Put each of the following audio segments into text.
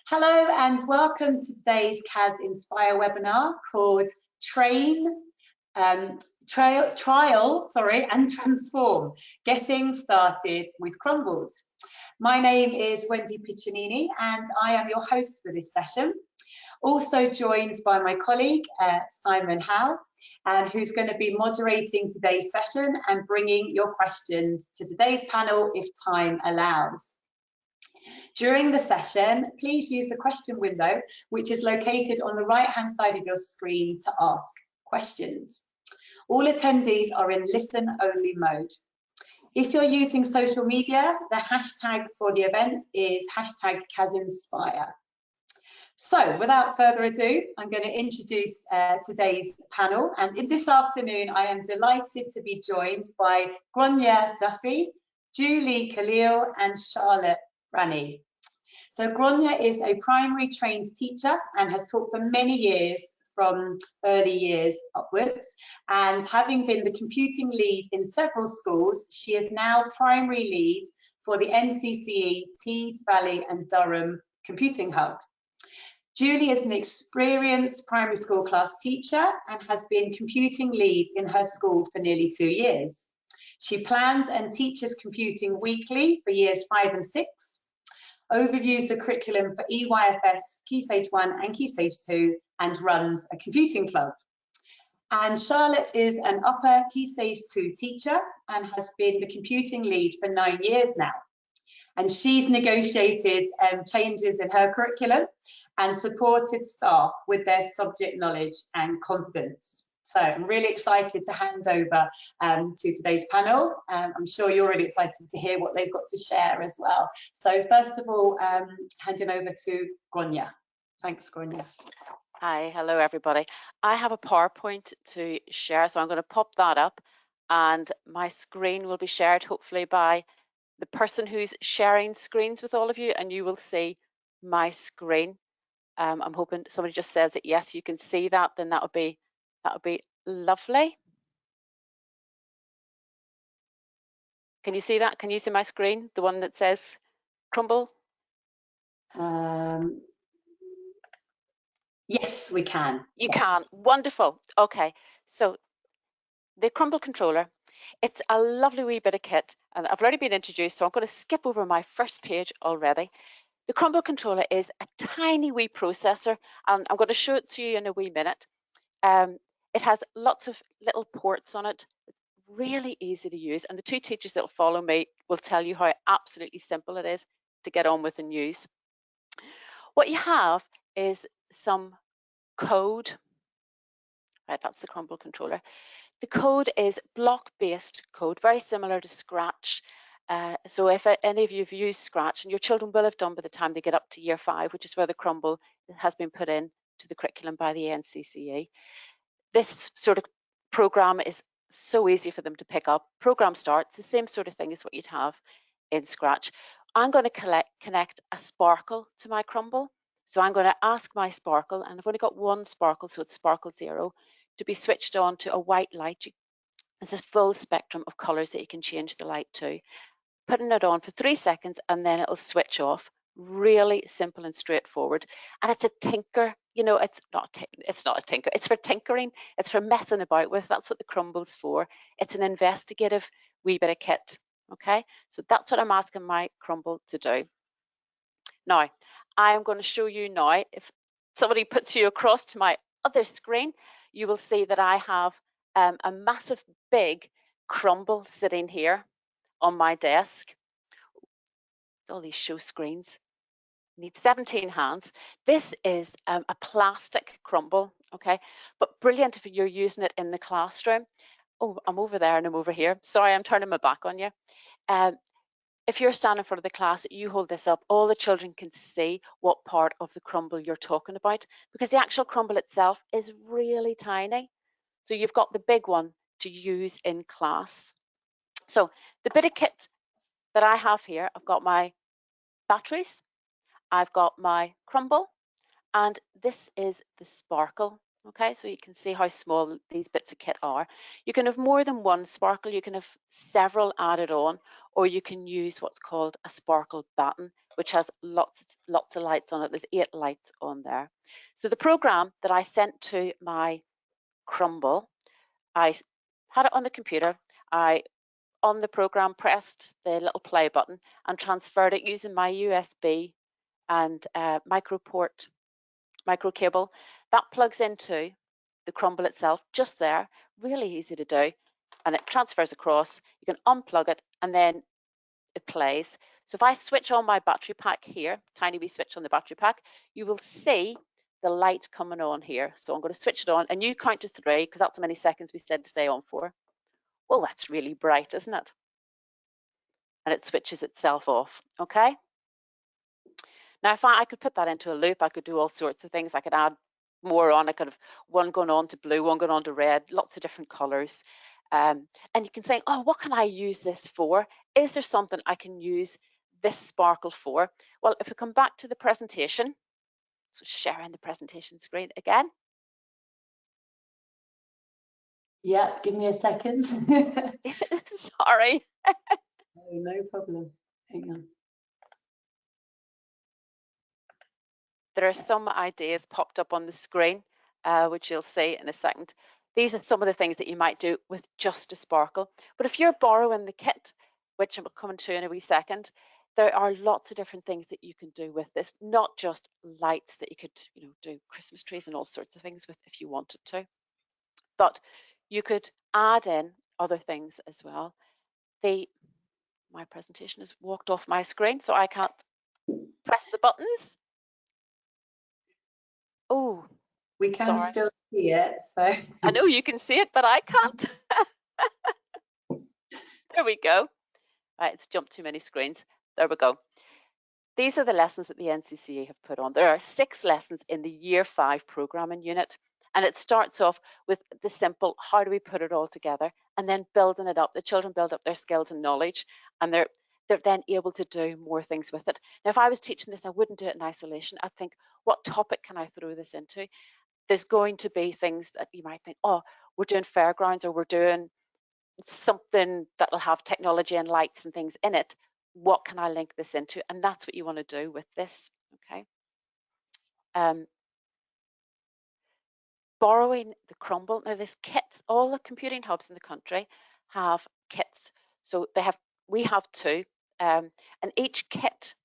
Hello and welcome to today's CAS Inspire webinar called Trial and Transform, Getting Started with Crumbles. My name is Wendy Piccinini and I am your host for this session. Also joined by my colleague, Simon Howe, and who's going to be moderating today's session and bringing your questions to today's panel if time allows. During the session, please use the question window, which is located on the right-hand side of your screen to ask questions. All attendees are in listen-only mode. If you're using social media, the hashtag for the event is #CASInspire. So without further ado, I'm going to introduce today's panel. And this afternoon, I am delighted to be joined by Gronya Duffy, Julie Khalil, and Charlotte Rani. So Gronya is a primary trained teacher and has taught for many years from early years upwards. And having been the computing lead in several schools, she is now primary lead for the NCCE Tees Valley and Durham Computing Hub. Julie is an experienced primary school class teacher and has been computing lead in her school for nearly 2 years. She plans and teaches computing weekly for years 5 and 6, overviews the curriculum for EYFS, Key Stage 1 and Key Stage 2, and runs a computing club. And Charlotte is an upper Key Stage 2 teacher and has been the computing lead for 9 years now. And she's negotiated changes in her curriculum and supported staff with their subject knowledge and confidence. So I'm really excited to hand over to today's panel. I'm sure you're really excited to hear what they've got to share as well. So first of all, handing over to Gronya. Thanks, Gronya. Hi, hello everybody. I have a PowerPoint to share, so I'm going to pop that up and my screen will be shared hopefully by the person who's sharing screens with all of you, and you will see my screen. I'm hoping somebody just says that yes, you can see that, then that would be lovely. Can you see that? Can you see my screen? The one that says Crumble? Yes, we can. You can. Wonderful. Okay. So the Crumble Controller, it's a lovely wee bit of kit, and I've already been introduced, so I'm going to skip over my first page already. The Crumble Controller is a tiny wee processor, and I'm going to show it to you in a wee minute. It has lots of little ports on it. It's really easy to use, and the two teachers that will follow me will tell you how absolutely simple it is to get on with and use. What you have is some code. Right, that's the Crumble Controller. The code is block-based code, very similar to Scratch. So if any of you have used Scratch, and your children will have done by the time they get up to year 5, which is where the Crumble has been put in to the curriculum by the NCCE. This sort of program is so easy for them to pick up. Program starts, the same sort of thing as what you'd have in Scratch. I'm going to connect a sparkle to my Crumble. So I'm going to ask my sparkle, and I've only got one sparkle, so it's sparkle 0, to be switched on to a white light. There's a full spectrum of colors that you can change the light to. Putting it on for 3 seconds and then it'll switch off. Really simple and straightforward. And it's a tinker, you know, it's not a tinker, it's for tinkering, it's for messing about with. That's what the Crumble's for. It's an investigative wee bit of kit. Okay, so that's what I'm asking my Crumble to do. Now, I'm going to show you now, if somebody puts you across to my other screen, you will see that I have a massive big Crumble sitting here on my desk. All these show screens. Need 17 hands. This is a plastic Crumble, okay, but brilliant if you're using it in the classroom. Oh, I'm over there and I'm over here. Sorry, I'm turning my back on you. If you're standing in front of the class, you hold this up, all the children can see what part of the Crumble you're talking about, because the actual Crumble itself is really tiny. So you've got the big one to use in class. So the bit of kit that I have here, I've got my batteries, I've got my Crumble, and this is the sparkle. Okay, so you can see how small these bits of kit are. You can have more than one sparkle, you can have several added on, or you can use what's called a sparkle batten, which has lots of lights on it. There's 8 lights on there. So the program that I sent to my Crumble, I had it on the computer. I, on the program, pressed the little play button and transferred it using my USB and micro cable. That plugs into the Crumble itself, just there, really easy to do, and it transfers across. You can unplug it and then it plays. So if I switch on my battery pack here, tiny wee switch on the battery pack, you will see the light coming on here. So I'm going to switch it on, and you count to 3 because that's how many seconds we said to stay on for. Well, that's really bright, isn't it? And it switches itself off, okay? Now, if I could put that into a loop, I could do all sorts of things. I could add more on. I could have one going on to blue, one going on to red, lots of different colors. And you can think, oh, what can I use this for? Is there something I can use this sparkle for? Well, if we come back to the presentation, so sharing the presentation screen again. Yeah, give me a second. Sorry. No problem. Hang on. There are some ideas popped up on the screen, which you'll see in a second. These are some of the things that you might do with just a sparkle. But if you're borrowing the kit, which I'm coming to in a wee second, there are lots of different things that you can do with this, not just lights that you could, do Christmas trees and all sorts of things with if you wanted to. But you could add in other things as well. My presentation has walked off my screen, so I can't press the buttons. Oh, we can sorry. still see it, so I know you can see it, but I can't. There we go. Right, it's jumped too many screens. There we go. These are the lessons that the NCCA have put on. There are 6 lessons in the Year 5 programming unit, and it starts off with the simple, how do we put it all together, and then building it up. The children build up their skills and knowledge, and they're then able to do more things with it. Now, if I was teaching this, I wouldn't do it in isolation. I'd think, what topic can I throw this into? There's going to be things that you might think, oh, we're doing fairgrounds, or we're doing something that'll have technology and lights and things in it. What can I link this into? And that's what you want to do with this, okay? Borrowing the Crumble. Now there's kits. All the computing hubs in the country have kits. So we have 2, and each kit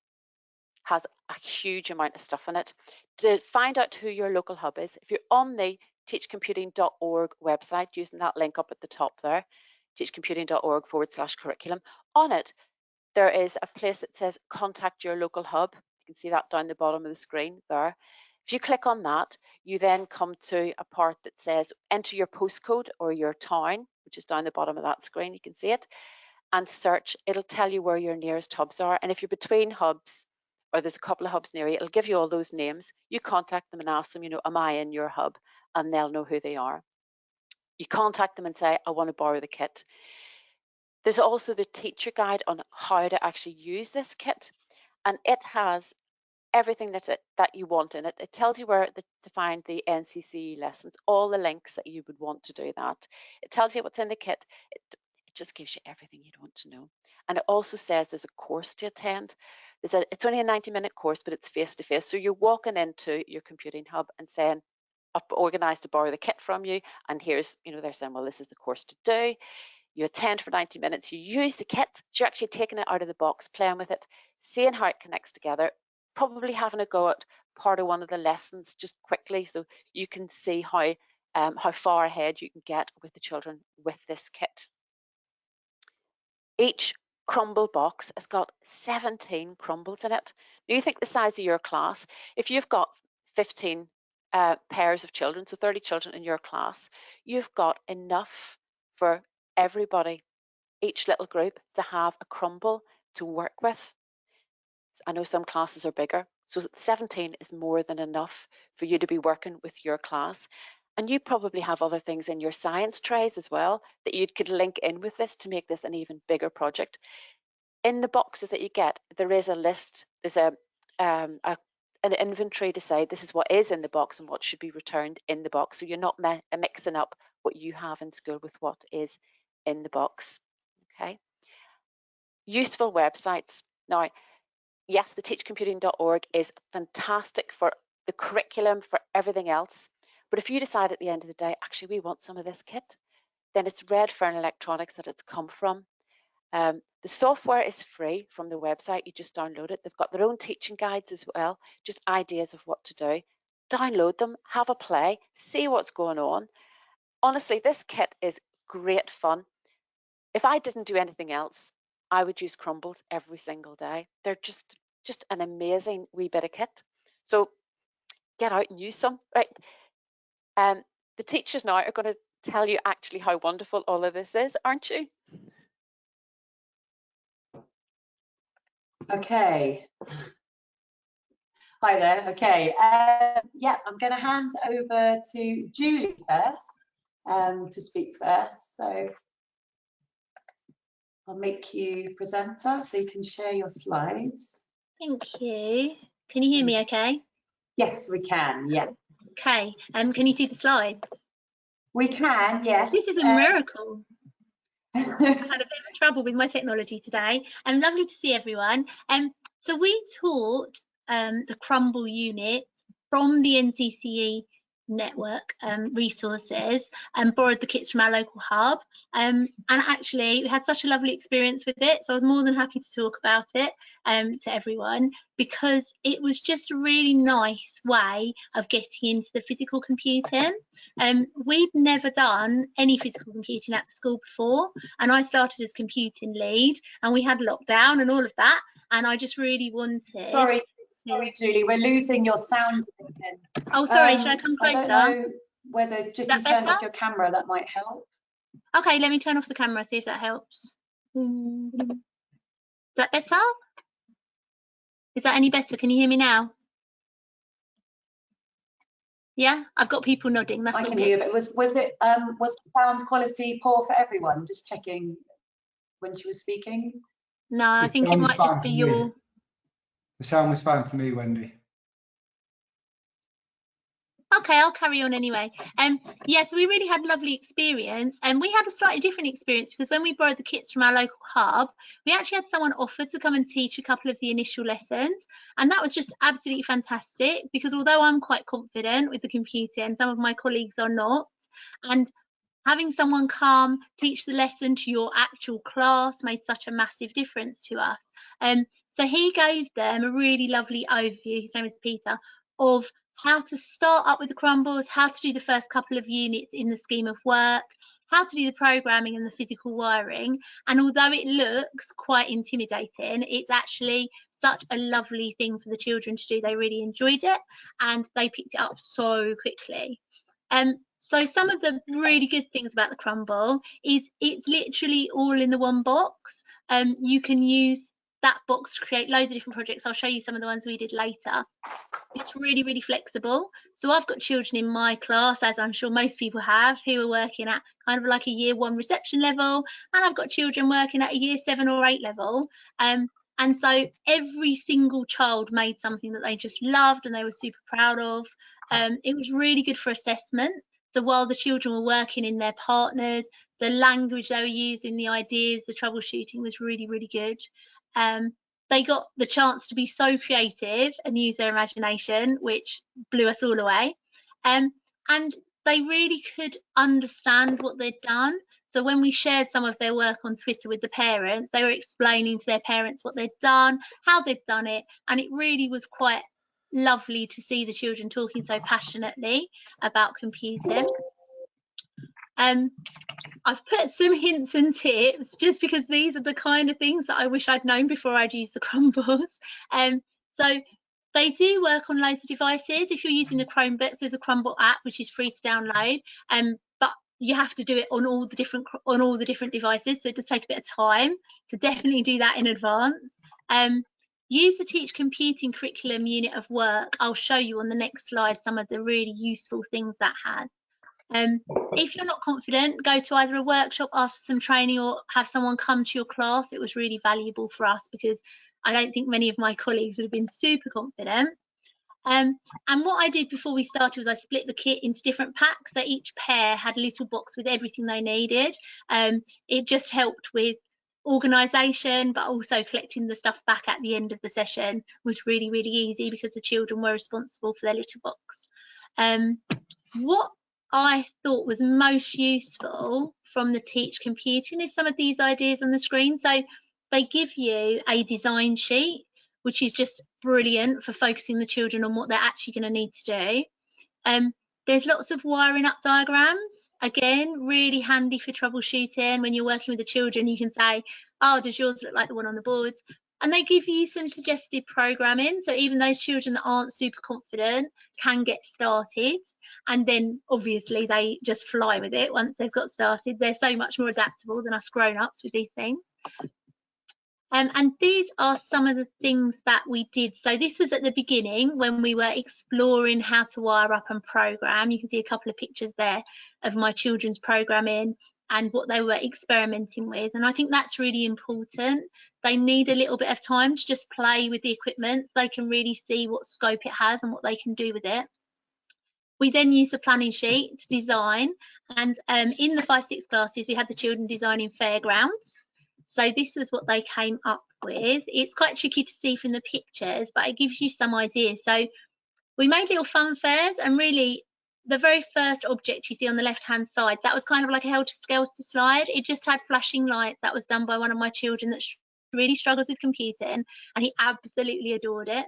has a huge amount of stuff in it. To find out who your local hub is, if you're on the teachcomputing.org website, using that link up at the top there, teachcomputing.org/curriculum. On it, there is a place that says contact your local hub. You can see that down the bottom of the screen there. If you click on that, you then come to a part that says enter your postcode or your town, which is down the bottom of that screen. You can see it, and search. It'll tell you where your nearest hubs are. And if you're between hubs, or there's a couple of hubs near you, it'll give you all those names. You contact them and ask them, am I in your hub? And they'll know who they are. You contact them and say, I want to borrow the kit. There's also the teacher guide on how to actually use this kit, and it has everything that you want in it. It tells you where to find the NCCE lessons, all the links that you would want to do that. It tells you what's in the kit. It just gives you everything you'd want to know. And it also says there's a course to attend. It's only a 90-minute course, but it's face-to-face. So you're walking into your computing hub and saying, I've organised to borrow the kit from you, and here's, they're saying, well, this is the course to do. You attend for 90 minutes, you use the kit, so you're actually taking it out of the box, playing with it, seeing how it connects together, probably having a go at part of one of the lessons just quickly, so you can see how far ahead you can get with the children with this kit. Each Crumble box has got 17 crumbles in it. Now you think the size of your class, if you've got 15 pairs of children, so 30 children in your class, you've got enough for everybody, each little group, to have a crumble to work with. I know some classes are bigger, so 17 is more than enough for you to be working with your class. And you probably have other things in your science trays as well that you could link in with this to make this an even bigger project. In the boxes that you get, there is a list, there's a an inventory to say this is what is in the box and what should be returned in the box. So you're not mixing up what you have in school with what is in the box. Okay. Useful websites. Now, yes, the teachcomputing.org is fantastic for the curriculum, for everything else. But if you decide at the end of the day, actually, we want some of this kit, then it's Red Fern Electronics that it's come from. The software is free from the website. You just download it. They've got their own teaching guides as well, just ideas of what to do. Download them, have a play, see what's going on. Honestly, this kit is great fun. If I didn't do anything else, I would use Crumbles every single day. They're just an amazing wee bit of kit. So get out and use some. Right. The teachers now are going to tell you actually how wonderful all of this is, aren't you? Okay. Hi there. Okay. Yeah, I'm going to hand over to Julie first to speak first. So I'll make you presenter so you can share your slides. Thank you. Can you hear me okay? Yes, we can. Yeah. Okay. Can you see the slides? We can, yes. This is a miracle. I've had a bit of trouble with my technology today. Lovely to see everyone. So we taught the Crumble unit from the NCCE network resources and borrowed the kits from our local hub. And actually, we had such a lovely experience with it. So I was more than happy to talk about it to everyone, because it was just a really nice way of getting into the physical computing. We'd never done any physical computing at the school before, and I started as computing lead, and we had lockdown and all of that, and I just really wanted. Sorry, Julie, we're losing your sound again. Oh, sorry, should I come closer? I don't know whether if you turn off your camera, that might help. Okay, let me turn off the camera, see if that helps. Is that better? Is that any better? Can you hear me now? Yeah, I've got people nodding. That's I can hear you, but was the sound quality poor for everyone? Just checking when she was speaking. No, I think it might just be your. The sound was fine for me, Wendy. Okay, I'll carry on anyway. Yeah, so we really had a lovely experience, and we had a slightly different experience because when we borrowed the kits from our local hub, we actually had someone offer to come and teach a couple of the initial lessons, and that was just absolutely fantastic, because although I'm quite confident with the computer and some of my colleagues are not, and having someone come teach the lesson to your actual class made such a massive difference to us. So he gave them a really lovely overview, his name is Peter, of how to start up with the Crumbles, how to do the first couple of units in the scheme of work, how to do the programming and the physical wiring. And although it looks quite intimidating, it's actually such a lovely thing for the children to do. They really enjoyed it and they picked it up so quickly. So some of the really good things about the Crumble is it's literally all in the one box. You can use that box to create loads of different projects. I'll show you some of the ones we did later. It's really, really flexible. So I've got children in my class, as I'm sure most people have, who are working at kind of like a year 1 reception level, and I've got children working at a year 7 or 8 level. And so every single child made something that they just loved and they were super proud of. It was really good for assessment. So while the children were working in their partners, the language they were using, the ideas, the troubleshooting was really, really good. They got the chance to be so creative and use their imagination, which blew us all away. And they really could understand what they'd done. So when we shared some of their work on Twitter with the parents, they were explaining to their parents what they'd done, how they'd done it, and it really was quite lovely to see the children talking so passionately about computing. I've put some hints and tips just because these are the kind of things that I wish I'd known before I'd used the Crumbles. So they do work on loads of devices. If you're using the Chromebooks, there's a Crumble app which is free to download, but you have to do it on all the different devices, so it does take a bit of time. So definitely do that in advance. Use the Teach Computing curriculum unit of work. I'll show you on the next slide some of the really useful things that has. If you're not confident, go to either a workshop, ask for some training, or have someone come to your class. It was really valuable for us because I don't think many of my colleagues would have been super confident. And what I did before we started was I split the kit into different packs, so each pair had a little box with everything they needed. It just helped with organisation, but also collecting the stuff back at the end of the session was really, really easy because the children were responsible for their litter box. What I thought was most useful from the Teach Computing is some of these ideas on the screen. So they give you a design sheet, which is just brilliant for focusing the children on what they're actually going to need to do. There's lots of wiring up diagrams. Again, really handy for troubleshooting. When you're working with the children, you can say, oh, does yours look like the one on the boards? And they give you some suggested programming. So even those children that aren't super confident can get started. And then obviously they just fly with it once they've got started. They're so much more adaptable than us grown-ups with these things. And these are some of the things that we did. So this was at the beginning when we were exploring how to wire up and program. You can see a couple of pictures there of my children's programming and what they were experimenting with. And I think that's really important. They need a little bit of time to just play with the equipment so they can really see what scope it has and what they can do with it. We then used the planning sheet to design, and in the 5-6 classes we had the children designing fairgrounds. So this was what they came up with. It's quite tricky to see from the pictures, but it gives you some ideas. So we made little fun fairs, and really the very first object you see on the left hand side, that was kind of like a helter-skelter slide. It just had flashing lights. That was done by one of my children that really struggles with computing, and he absolutely adored it.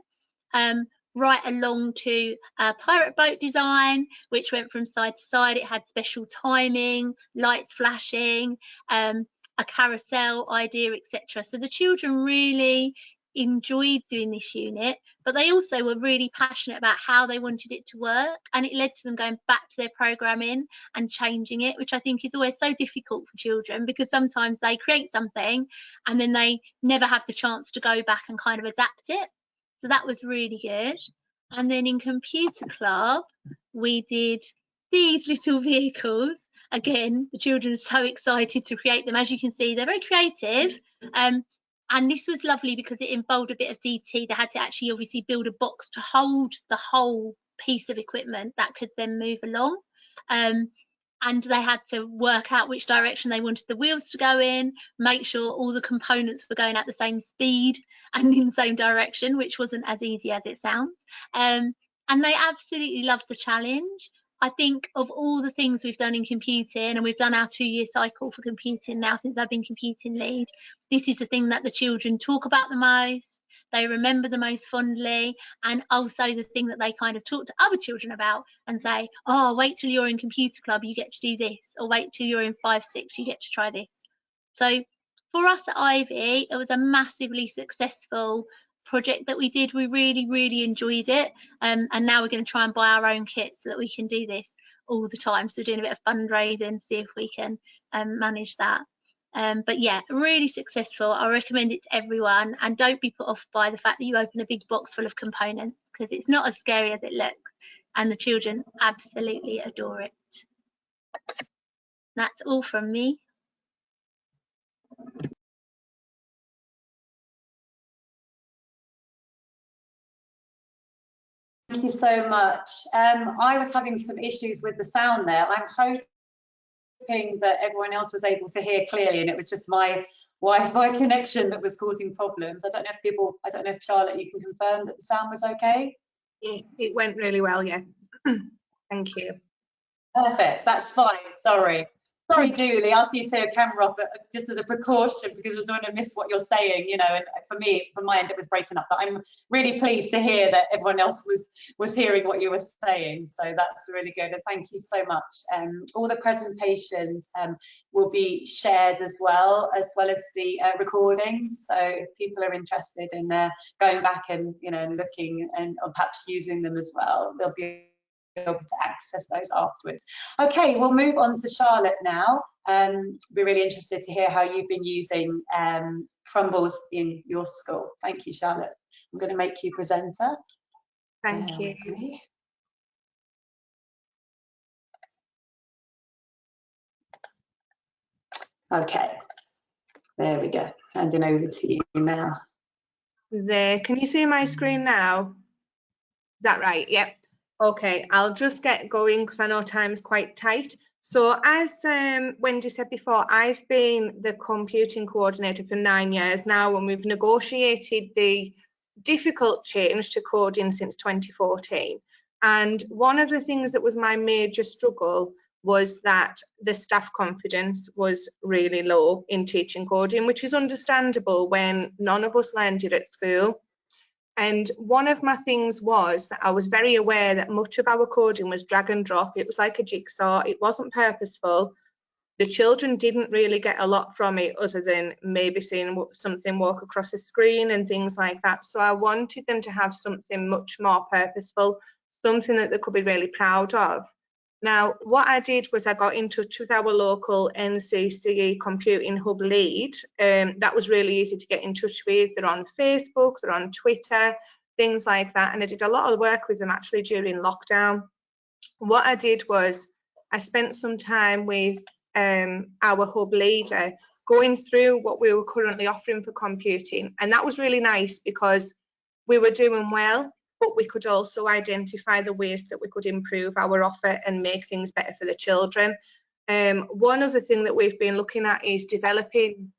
Right along to a pirate boat design, which went from side to side. It had special timing, lights flashing, a carousel idea, etc. So the children really enjoyed doing this unit, but they also were really passionate about how they wanted it to work, and it led to them going back to their programming and changing it, which I think is always so difficult for children, because sometimes they create something and then they never have the chance to go back and kind of adapt it. So that was really good. And then in Computer Club, we did these little vehicles. Again, the children are so excited to create them. As you can see, they're very creative. And this was lovely because it involved a bit of DT. They had to actually obviously build a box to hold the whole piece of equipment that could then move along. And they had to work out which direction they wanted the wheels to go in, make sure all the components were going at the same speed and in the same direction, which wasn't as easy as it sounds. And they absolutely loved the challenge. I think of all the things we've done in computing, and we've done our 2-year cycle for computing now since I've been computing lead, this is the thing that the children talk about the most, they remember the most fondly, and also the thing that they kind of talk to other children about and say, oh, wait till you're in Computer Club, you get to do this, or wait till you're in 5-6, you get to try this. So for us at Ivy, it was a massively successful project that we did. We really, really enjoyed it, and now we're going to try and buy our own kit so that we can do this all the time. So doing a bit of fundraising, see if we can manage that. But yeah, really successful. I recommend it to everyone, and don't be put off by the fact that you open a big box full of components, because it's not as scary as it looks, and the children absolutely adore it. That's all from me. Thank you so much. I was having some issues with the sound there. I'm hoping that everyone else was able to hear clearly, and it was just my Wi-Fi connection that was causing problems. I don't know if Charlotte, you can confirm that the sound was okay? It went really well, yeah. Thank you. Perfect, that's fine, sorry. Sorry, Julie, ask you to turn your camera off, but just as a precaution, because I don't want to miss what you're saying, you know, and for me, from my end, it was breaking up, but I'm really pleased to hear that everyone else was hearing what you were saying, so that's really good, and thank you so much. All the presentations will be shared as well as the recordings, so if people are interested in going back and, you know, looking and or perhaps using them as well, they'll be able to access those afterwards. Okay, we'll move on to Charlotte now. We're really interested to hear how you've been using Crumbles in your school. Thank you, Charlotte. I'm going to make you presenter. Thank you. Okay, there we go. Handing over to you now. There, can you see my screen now? that right? Yep. Okay, I'll just get going because I know time's quite tight. So as Wendy said before, I've been the computing coordinator for 9 years now, and we've negotiated the difficult change to coding since 2014. And one of the things that was my major struggle was that the staff confidence was really low in teaching coding, which is understandable when none of us learned it at school. And one of my things was that I was very aware that much of our coding was drag and drop. It was like a jigsaw. It wasn't purposeful. The children didn't really get a lot from it other than maybe seeing something walk across a screen and things like that. So I wanted them to have something much more purposeful, something that they could be really proud of. Now, what I did was I got in touch with our local NCCE Computing Hub lead. That was really easy to get in touch with. They're on Facebook, they're on Twitter, things like that. And I did a lot of work with them actually during lockdown. What I did was I spent some time with our hub leader going through what we were currently offering for computing. And that was really nice because we were doing well, but we could also identify the ways that we could improve our offer and make things better for the children. One other thing that we've been looking at is developing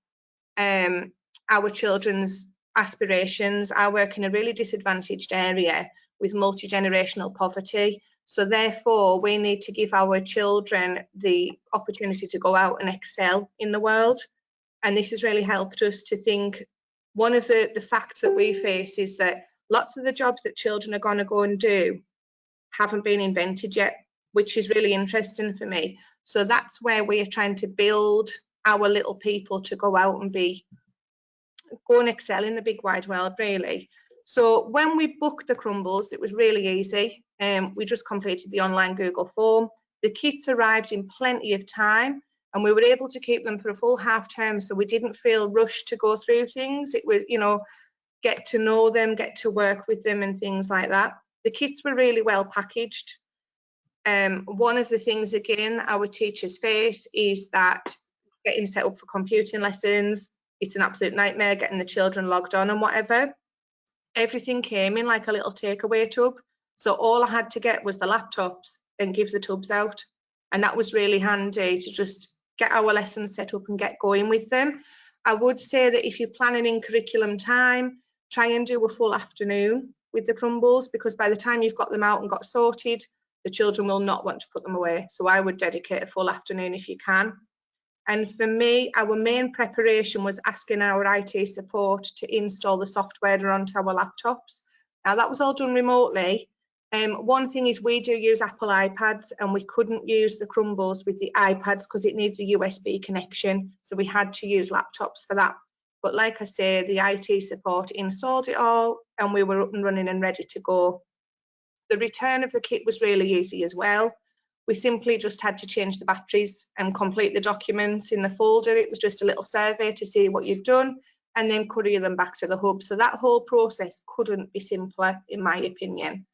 our children's aspirations. I work in a really disadvantaged area with multi-generational poverty. So therefore, we need to give our children the opportunity to go out and excel in the world. And this has really helped us to think, one of the facts that we face is that lots of the jobs that children are going to go and do haven't been invented yet, which is really interesting for me. So that's where we are trying to build our little people to go out and go and excel in the big wide world, really. So when we booked the Crumbles, it was really easy. We just completed the online Google form. The kits arrived in plenty of time, and we were able to keep them for a full half term, so we didn't feel rushed to go through things. It was, you know, get to know them, get to work with them and things like that. The kits were really well packaged. One of the things, again, our teachers face is that getting set up for computing lessons, it's an absolute nightmare getting the children logged on and whatever. Everything came in like a little takeaway tub. So all I had to get was the laptops and give the tubs out. And that was really handy to just get our lessons set up and get going with them. I would say that if you're planning in curriculum time, try and do a full afternoon with the Crumbles, because by the time you've got them out and got sorted, the children will not want to put them away. So I would dedicate a full afternoon if you can. And for me, our main preparation was asking our IT support to install the software onto our laptops. Now that was all done remotely. One thing is we do use Apple iPads, and we couldn't use the Crumbles with the iPads because it needs a USB connection. So we had to use laptops for that. But like I say, the IT support installed it all, and we were up and running and ready to go. The return of the kit was really easy as well. We simply just had to change the batteries and complete the documents in the folder. It was just a little survey to see what you've done and then courier them back to the hub. So that whole process couldn't be simpler, in my opinion.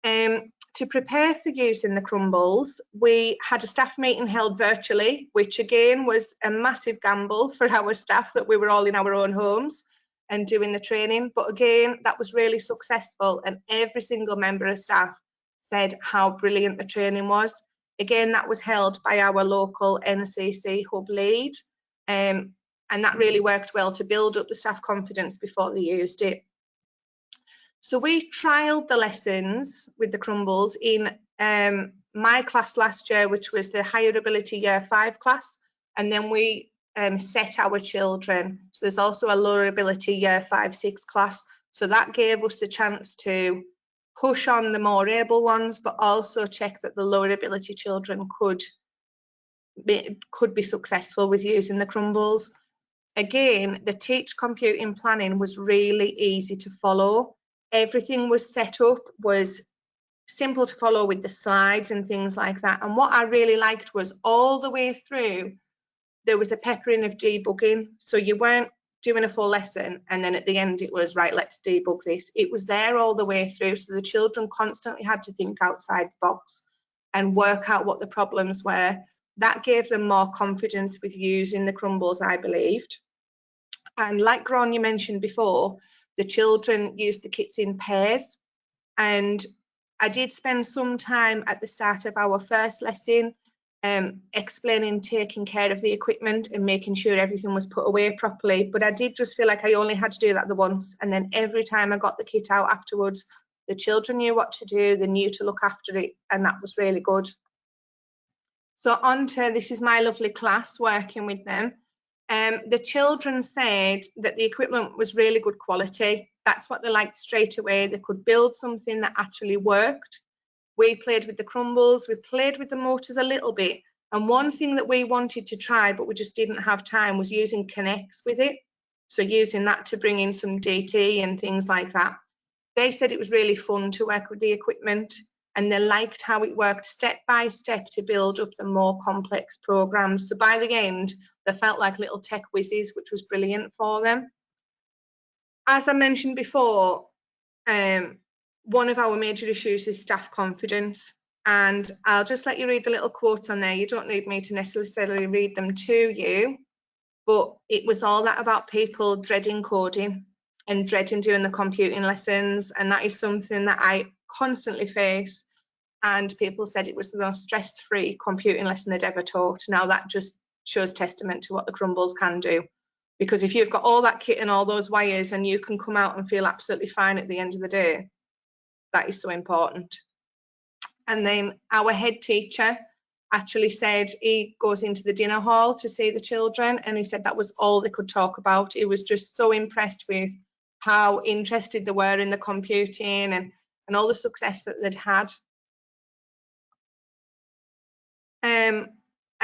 To prepare for using the Crumbles, we had a staff meeting held virtually, which again was a massive gamble for our staff that we were all in our own homes and doing the training. But again, that was really successful, and every single member of staff said how brilliant the training was. Again, that was held by our local NCC hub lead, and that really worked well to build up the staff confidence before they used it. So we trialled the lessons with the Crumbles in my class last year, which was the higher ability year 5 class, and then we set our children. So there's also a lower ability year 5-6 class. So that gave us the chance to push on the more able ones, but also check that the lower ability children could be successful with using the Crumbles. Again, the teach computing planning was really easy to follow. Everything was set up, was simple to follow with the slides and things like that. And what I really liked was all the way through, there was a peppering of debugging. So you weren't doing a full lesson and then at the end it was, right, let's debug this. It was there all the way through. So the children constantly had to think outside the box and work out what the problems were. That gave them more confidence with using the Crumbles, I believed. And like Grania mentioned before, the children used the kits in pairs. And I did spend some time at the start of our first lesson explaining taking care of the equipment and making sure everything was put away properly, but I did just feel like I only had to do that the once, and then every time I got the kit out afterwards, the children knew what to do, they knew to look after it, and that was really good. So on to, this is my lovely class working with them. The children said that the equipment was really good quality. That's what they liked straight away. They could build something that actually worked. We played with the crumbles, we played with the motors a little bit. And one thing that we wanted to try, but we just didn't have time, was using Connects with it. So using that to bring in some DT and things like that. They said it was really fun to work with the equipment, and they liked how it worked step by step to build up the more complex programs. So by the end, they felt like little tech whizzes, which was brilliant for them. As I mentioned before, one of our major issues is staff confidence, and I'll just let you read the little quotes on there. You don't need me to necessarily read them to you, but it was all that about people dreading coding and dreading doing the computing lessons, and that is something that I constantly face. And people said it was the most stress-free computing lesson they'd ever taught. Now that just shows testament to what the Crumbles can do, because if you've got all that kit and all those wires and you can come out and feel absolutely fine at the end of the day, that is so important. And then our head teacher actually said he goes into the dinner hall to see the children, and he said that was all they could talk about. He was just so impressed with how interested they were in the computing and all the success that they'd had.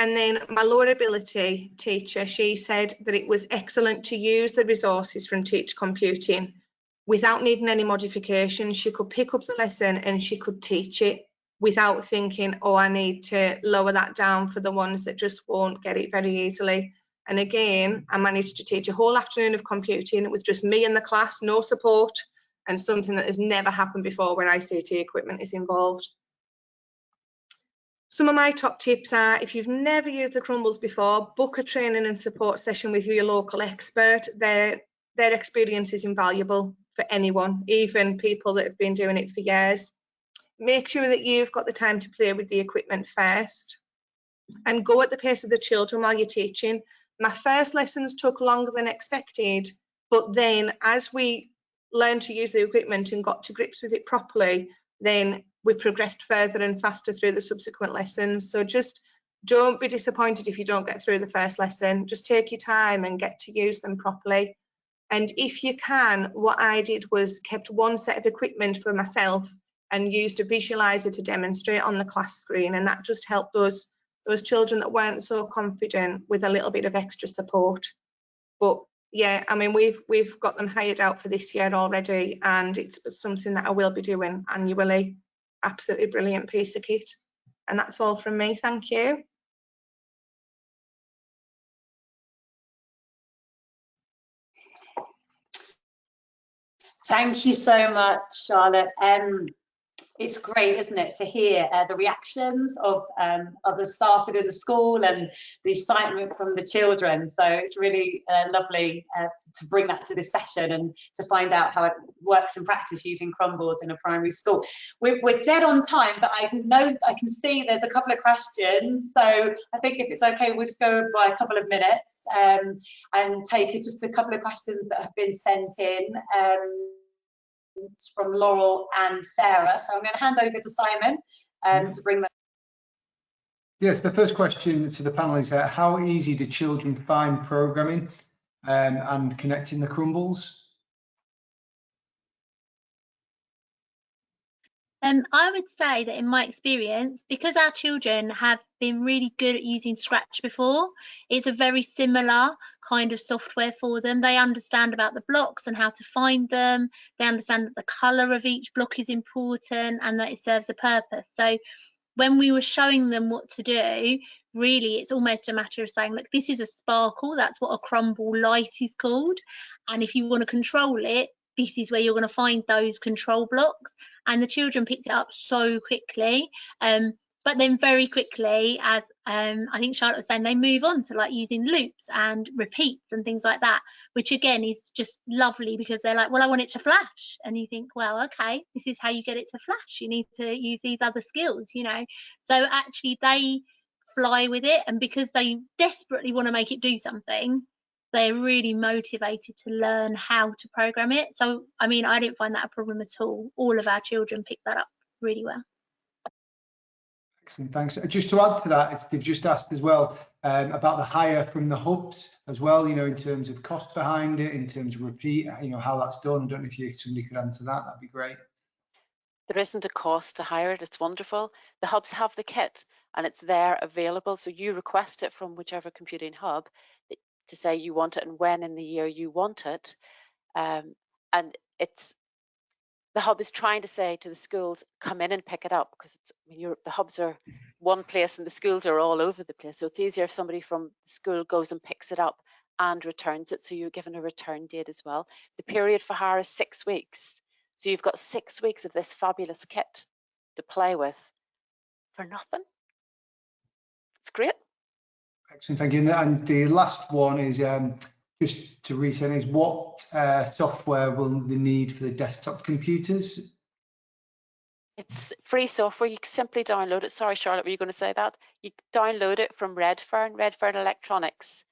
And then my lower ability teacher, she said that it was excellent to use the resources from Teach Computing without needing any modification. She could pick up the lesson and she could teach it without thinking, oh, I need to lower that down for the ones that just won't get it very easily. And again, I managed to teach a whole afternoon of computing with just me in the class, no support, and something that has never happened before where ICT equipment is involved. Some of my top tips are, if you've never used the Crumbles before, book a training and support session with your local expert. Their experience is invaluable for anyone, even people that have been doing it for years. Make sure that you've got the time to play with the equipment first, and go at the pace of the children while you're teaching. My first lessons took longer than expected, but then as we learned to use the equipment and got to grips with it properly, then we progressed further and faster through the subsequent lessons. So just don't be disappointed if you don't get through the first lesson. Just take your time and get to use them properly. And if you can, what I did was kept one set of equipment for myself and used a visualizer to demonstrate on the class screen, and that just helped those children that weren't so confident with a little bit of extra support. But yeah, I mean, we've got them hired out for this year already, and it's something that I will be doing annually. Absolutely brilliant piece of kit. And that's all from me. Thank you. Thank you so much, Charlotte. It's great, isn't it, to hear the reactions of the staff within the school and the excitement from the children. So it's really lovely to bring that to this session and to find out how it works in practice using Crumbles in a primary school. We're dead on time, but I can see there's a couple of questions. So I think if it's okay, we'll just go by a couple of minutes and take just a couple of questions that have been sent in. From Laurel and Sarah. So I'm going to hand over to Simon to bring that. Yes, the first question to the panel is how easy do children find programming and connecting the Crumbles? I would say that in my experience, because our children have been really good at using Scratch before, it's a very similar kind of software for them. They understand about the blocks and how to find them. They understand that the colour of each block is important and that it serves a purpose. So when we were showing them what to do, really it's almost a matter of saying, look, this is a sparkle, that's what a crumble light is called, and if you want to control it, this is where you're going to find those control blocks. And the children picked it up so quickly. but then very quickly, as I think Charlotte was saying, they move on to like using loops and repeats and things like that, which again is just lovely, because they're like, well, I want it to flash, and you think, well, okay, this is how you get it to flash. You need to use these other skills, you know. So actually they fly with it, and because they desperately want to make it do something, they're really motivated to learn how to program it. So I mean, I didn't find that a problem at all. All of our children picked that up really well. Excellent, thanks. Just to add to that, they've just asked as well about the hire from the hubs as well, you know, in terms of cost behind it, in terms of repeat, you know, how that's done. I don't know if somebody could answer that, that'd be great. There isn't a cost to hire it. It's wonderful. The hubs have the kit and it's there available. So you request it from whichever computing hub to say you want it and when in the year you want it. And it's, the hub is trying to say to the schools, come in and pick it up, because it's, I mean, the hubs are one place and the schools are all over the place. So it's easier if somebody from the school goes and picks it up and returns it. So you're given a return date as well. The period for hire is 6 weeks. So you've got 6 weeks of this fabulous kit to play with for nothing. It's great. Excellent, thank you. And the last one is just to resend, is what software will they need for the desktop computers? It's free software. You simply download it. Sorry, Charlotte, were you going to say that? You download it from Redfern Electronics,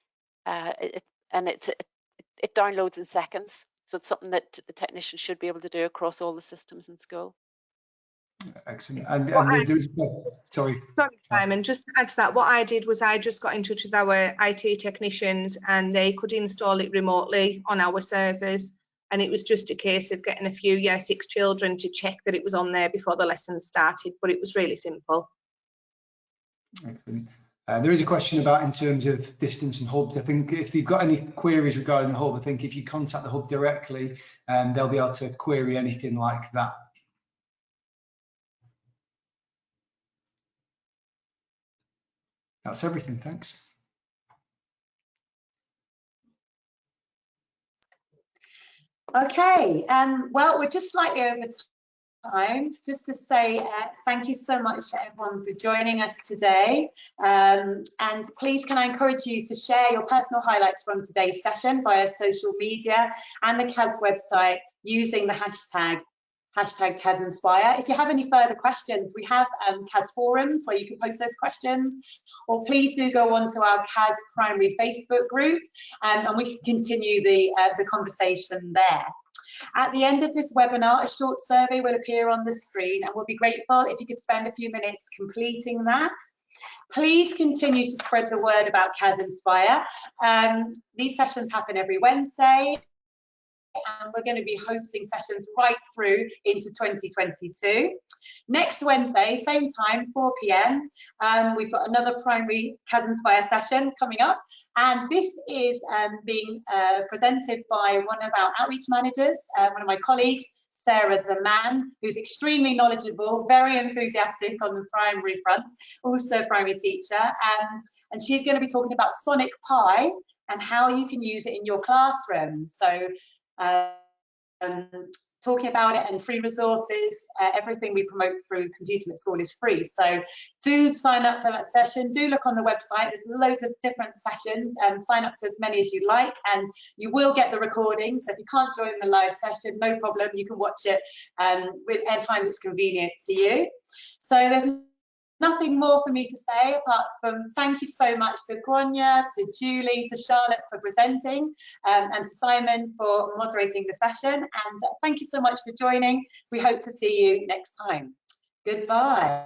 and it downloads in seconds. So it's something that the technician should be able to do across all the systems in school. Excellent. And sorry, Simon, just to add to that, what I did was I just got in touch with our IT technicians and they could install it remotely on our servers, and it was just a case of getting a few year 6 children to check that it was on there before the lesson started, but it was really simple. Excellent. There is a question about in terms of distance and hubs. I think if you've got any queries regarding the hub, I think if you contact the hub directly, they'll be able to query anything like that. That's everything, thanks. Okay, well, we're just slightly over time. Just to say thank you so much to everyone for joining us today. And please, can I encourage you to share your personal highlights from today's session via social media and the CAS website using the hashtag CAS Inspire. If you have any further questions, we have CAS forums where you can post those questions, or please do go on to our CAS primary Facebook group and we can continue the conversation there. At the end of this webinar, a short survey will appear on the screen, and we'll be grateful if you could spend a few minutes completing that. Please continue to spread the word about CAS Inspire. These sessions happen every Wednesday, and we're going to be hosting sessions right through into 2022. Next Wednesday, same time, 4 p.m, we've got another primary CAS Inspire session coming up, and this is being presented by one of our outreach managers, one of my colleagues, Sarah Zaman, who's extremely knowledgeable, very enthusiastic on the primary front, also a primary teacher, and she's going to be talking about Sonic Pi and how you can use it in your classroom. So talking about it and free resources, everything we promote through Computing at School is free. So do sign up for that session. Do look on the website. There's loads of different sessions, and sign up to as many as you like, and you will get the recording. So if you can't join the live session, no problem. You can watch it with any time that's convenient to you. So there's nothing more for me to say apart from thank you so much to Grania, to Julie, to Charlotte for presenting, and to Simon for moderating the session. And thank you so much for joining. We hope to see you next time. Goodbye.